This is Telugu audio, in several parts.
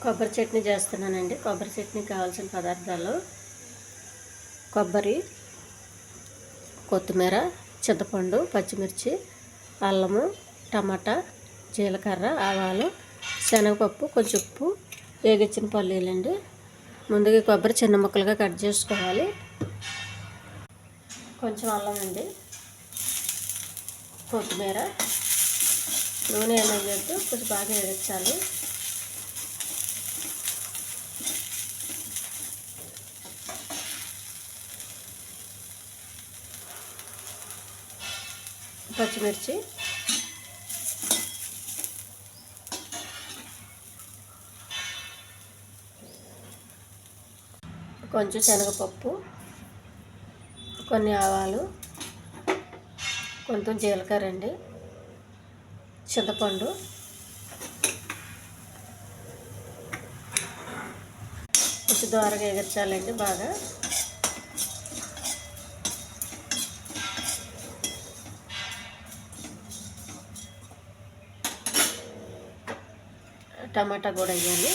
కొబ్బరి చట్నీ చేస్తున్నానండి. కొబ్బరి చట్నీకి కావాల్సిన పదార్థాలు: కొబ్బరి, కొత్తిమీర, చింతపండు, పచ్చిమిర్చి, అల్లము, టమాటా, జీలకర్ర, ఆవాలు, శనగపప్పు, కొంచెం ఉప్పు, వేగించిన పల్లీలండి. ముందుగా కొబ్బరి చిన్న ముక్కలుగా కట్ చేసుకోవాలి. కొంచెం అల్లం అండి, కొత్తిమీర, నూనె ఏమయ్యొద్దు, కొంచెం బాగా వేగించాలి. పచ్చిమిర్చి, కొంచెం శనగపప్పు, కొన్ని ఆవాలు, కొంచెం జీలకర్ర అండి, చింతపండు, కొంచెం దోరగా ఎగర్చాలండి బాగా. టమాటా కూడా వేయాలి.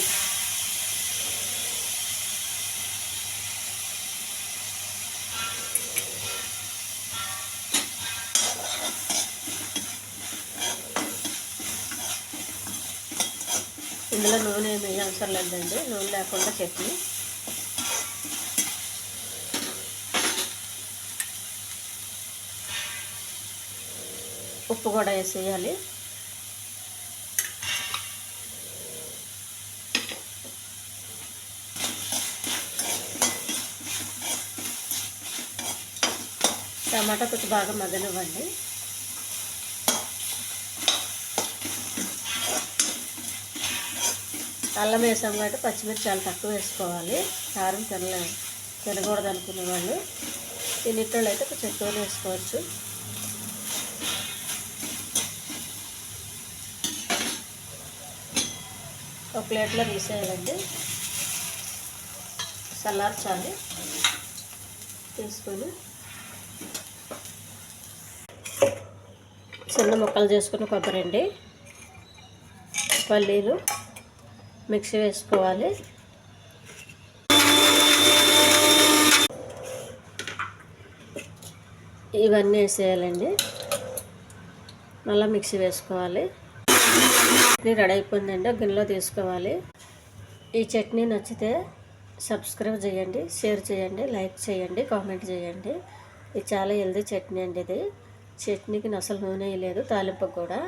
ఇందులో నూనె ఏమి అవసరం లేదండి, నూనె లేకుండా చట్నీ. ఉప్పు కూడా వేసేయాలి. టమాటా కొంచెం బాగా మగ్గనివ్వండి. అల్లం వేసాం కాబట్టి పచ్చిమిర్చి చాలా తక్కువ వేసుకోవాలి. కారం తినకూడదు అనుకునే వాళ్ళు తినేటోళ్ళు అయితే కొంచెం ఎక్కువ వేసుకోవచ్చు. ఒక ప్లేట్లో తీసేయాలండి, చల్లార్చాలి. తీసుకొని చిన్న ముక్కలు చేసుకున్న కొబ్బరి అండి, పల్లీలు మిక్సీ వేసుకోవాలి. ఇవన్నీ వేసేయాలండి, మళ్ళీ మిక్సీ వేసుకోవాలి. చట్నీ రెడీ అయిపోయిందండి, గిన్నెలో తీసుకోవాలి. ఈ చట్నీ నచ్చితే సబ్స్క్రైబ్ చేయండి, షేర్ చేయండి, లైక్ చేయండి, కామెంట్ చేయండి. ఇది చాలా హెల్దీ చట్నీ అండి. ఇది చట్నీకి అసలు నూనె లేదు, తాలింపు కూడా.